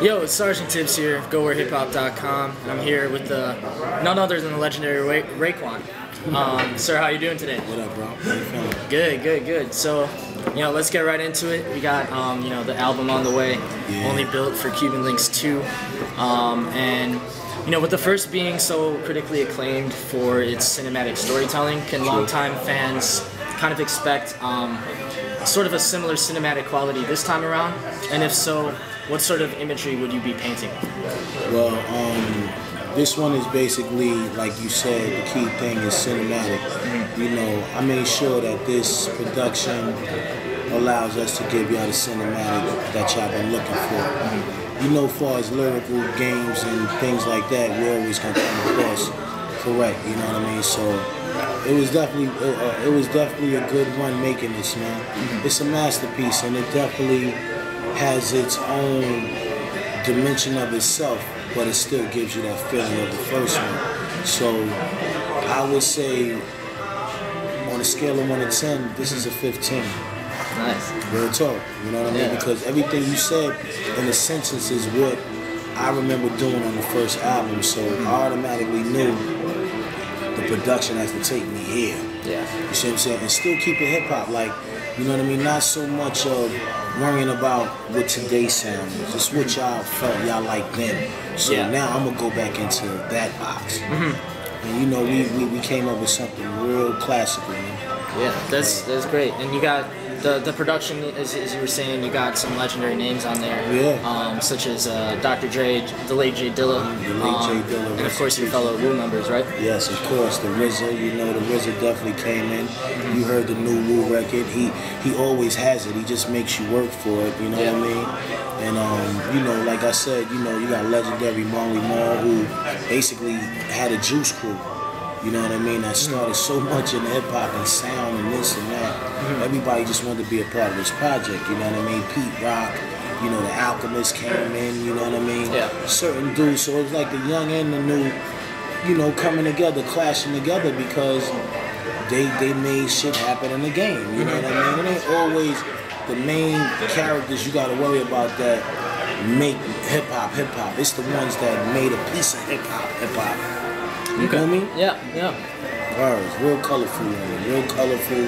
Yo, it's Sergeant Tibs here, GowhereHipHop.com. I'm here with none other than the legendary Raekwon. Sir, how you doing today? What up, bro? How you feeling? Good, good, good. So, let's get right into it. We got, the album on the way, Yeah. Only Built for Cuban Linx 2. And, with the first being so critically acclaimed for its cinematic storytelling, can longtime fans kind of expect sort of a similar cinematic quality this time around? And if so, what sort of imagery would you be painting? Well, this one is basically, like you said, the key thing is cinematic. I made sure that this production allows us to give y'all the cinematic that y'all been looking for. As far as lyrical games and things like that, we're always gonna come across correct. You know what I mean? So it was definitely a good run making this, man. It's a masterpiece, and it definitely has its own dimension of itself, but it still gives you that feeling of the first one. So I would say, on a scale of 1 to 10, this is a 15. Nice. Real talk, you know what I mean? Yeah. Because everything you said in a sentence is what I remember doing on the first album, so I automatically knew the production has to take me here. Yeah. You see what I'm saying? And still keep it hip-hop, like, you know what I mean? Not so much of worrying about what today's sound is. It's what y'all felt y'all liked then. So now I'm gonna go back into that box. And we came up with something real classical, man. Yeah, that's great. And you got the production, as you were saying, you got some legendary names on there. Yeah. Such as Dr. Dre, the late J Dilla. And of course your fellow Wu members, right? Yes, of course. The RZA, the RZA definitely came in. You heard the new Wu record. He always has it. He just makes you work for it, you know what I mean? And like I said, you got legendary Marley Marl, who basically had a Juice Crew. You know what I mean? That started so much in hip-hop and sound and this and that. Everybody just wanted to be a part of this project, you know what I mean? Pete Rock, the Alchemist came in, you know what I mean? Yeah. Certain dudes, so it's like the young and the new, coming together, clashing together because they made shit happen in the game, you know what I mean? It ain't always the main characters you gotta worry about that make hip-hop. It's the ones that made a piece of hip-hop. You know what I mean? Yeah, yeah. It's real colorful, man. Real colorful,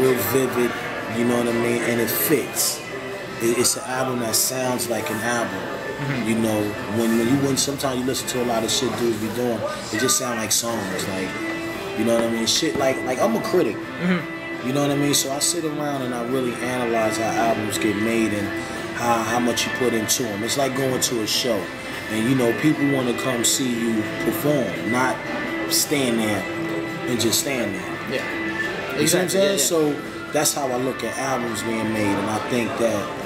real vivid, you know what I mean? And it fits. It's an album that sounds like an album. When sometimes you listen to a lot of shit dudes be doing, it just sound like songs, like, you know what I mean? Shit like I'm a critic. You know what I mean? So I sit around and I really analyze how albums get made and how much you put into them. It's like going to a show. And people want to come see you perform, not stand there and just stand there. Yeah. You see what I'm saying? So that's how I look at albums being made, and I think that,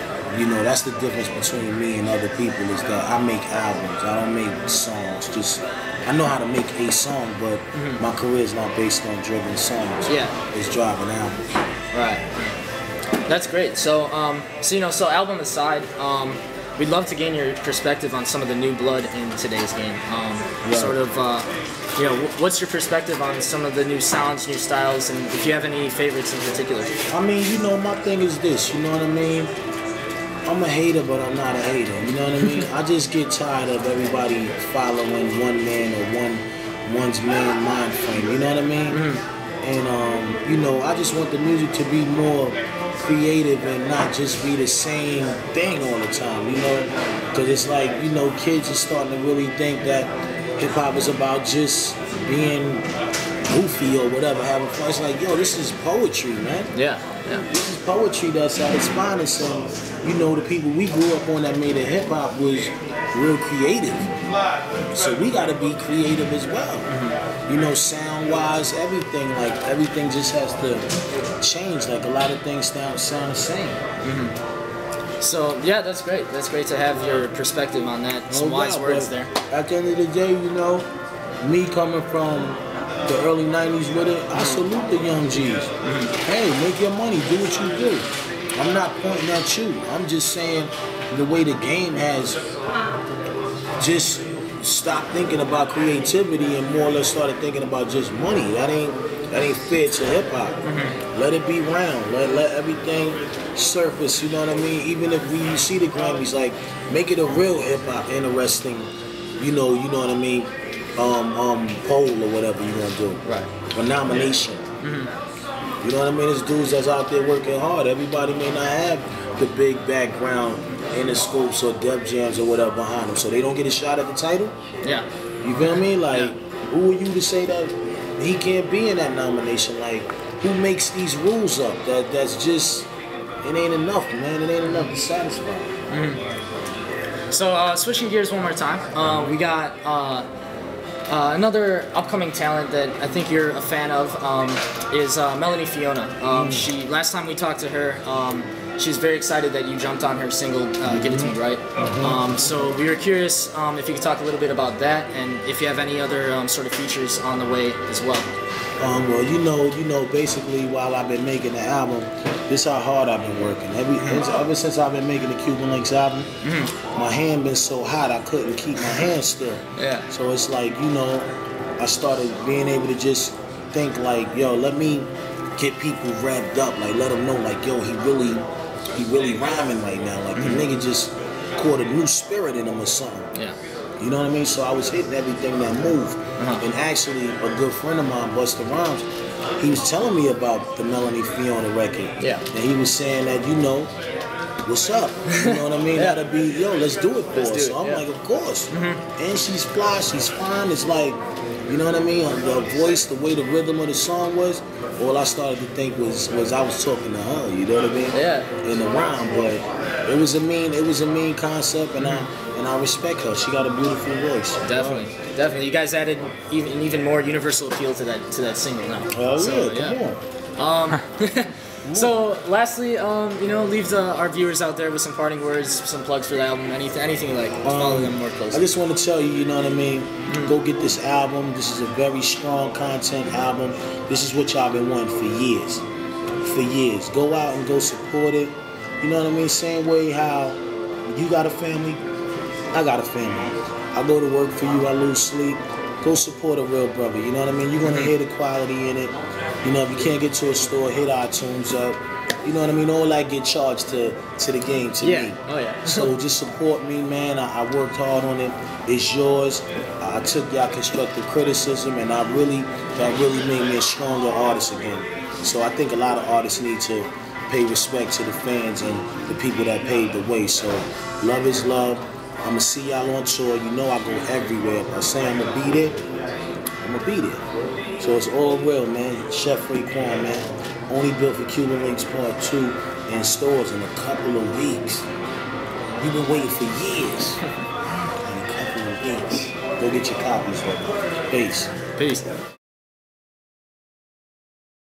that's the difference between me and other people is that I make albums. I don't make songs. I know how to make a song, but my career is not based on driven songs. Yeah. It's driving albums. Right. That's great. So, so album aside, we'd love to gain your perspective on some of the new blood in today's game. Sort of, what's your perspective on some of the new sounds, new styles, and if you have any favorites in particular? I mean, my thing is this, you know what I mean? I'm a hater, but I'm not a hater, you know what I mean? I just get tired of everybody following one man or one's main mind frame, you know what I mean? And, I just want the music to be more creative and not just be the same thing all the time, because it's like, kids are starting to really think that hip-hop is about just being goofy or whatever, having fun. It's like, yo, this is poetry, man. Yeah. This is poetry that's at its finest, and the people we grew up on that made it hip-hop was real creative, so we gotta be creative as well. Sound-wise, everything just has to change. Like, a lot of things sound the same. So, yeah, that's great. That's great to have your perspective on that. Some wise words there. At the end of the day, me coming from the early 90s with it, I salute the young G's. Hey, make your money, do what you do. I'm not pointing at you. I'm just saying the way the game has just stopped thinking about creativity and more or less started thinking about just money. That ain't That ain't fair to hip hop. Let it be round. Let everything surface. You know what I mean? Even if you see the Grammys, like make it a real hip hop interesting. You know what I mean? Poll or whatever you want to do. Right. A nomination. You know what I mean? There's dudes that's out there working hard. Everybody may not have the big background in the scopes or Def Jams or whatever behind them, so they don't get a shot at the title. Yeah. You feel me? Like, who are you to say that he can't be in that nomination? Like, who makes these rules up? That's just, it ain't enough, man. It ain't enough to satisfy. So switching gears one more time, we got another upcoming talent that I think you're a fan of is Melanie Fiona. She last time we talked to her, she was very excited that you jumped on her single "Give It To Me Right." So we were curious if you could talk a little bit about that, and if you have any other sort of features on the way as well. Well, you know, basically while I've been making the album, this how hard I've been working. Ever since I've been making the Cuban Linx album, my hand been so hot I couldn't keep my hand still. Yeah. So it's like, you know, I started being able to just think like, yo, let me get people revved up, like let them know like, yo, he really rhyming right now. Like the nigga just caught a new spirit in him or something. Yeah. You know what I mean? So I was hitting everything that moved. And actually, a good friend of mine, Busta Rhymes, he was telling me about the Melanie Fiona record. Yeah. And he was saying that, you know, what's up? You know what I mean? That'll be, yo, let's do it for her. So I'm like, of course. And she's fly, she's fine. It's like, you know what I mean? The voice, the way the rhythm of the song was, all I started to think was I was talking to her, you know what I mean? Yeah. In the rhyme, but it was a mean concept, and I respect her. She got a beautiful voice. Definitely. You guys added even more universal appeal to that single now. Oh so, yeah, come on. So lastly, you know, leave our viewers out there with some parting words, some plugs for the album, anything you like. Follow them more closely. I just want to tell you, you know what I mean? Go get this album. This is a very strong content album. This is what y'all been wanting for years. Go out and go support it. You know what I mean? Same way how you got a family, I got a family. I go to work for you, I lose sleep. Go support a real brother, you know what I mean? You're gonna hear the quality in it. You know, if you can't get to a store, hit iTunes up. You know what I mean? All that get charged to the game, to me. Oh yeah. So just support me, man. I worked hard on it. It's yours. I took y'all constructive criticism, and that really made me a stronger artist again. So I think a lot of artists need to pay respect to the fans and the people that paved the way. So love is love. I'ma see y'all on tour. You know I go everywhere. If I say I'ma be there, I'ma be there. So it's all real, man. Chef Raekwon, man. Only built for Cuban Linx Part 2 in stores in a couple of weeks. You've been waiting for years. In a couple of weeks. Go get your copies, man. Peace.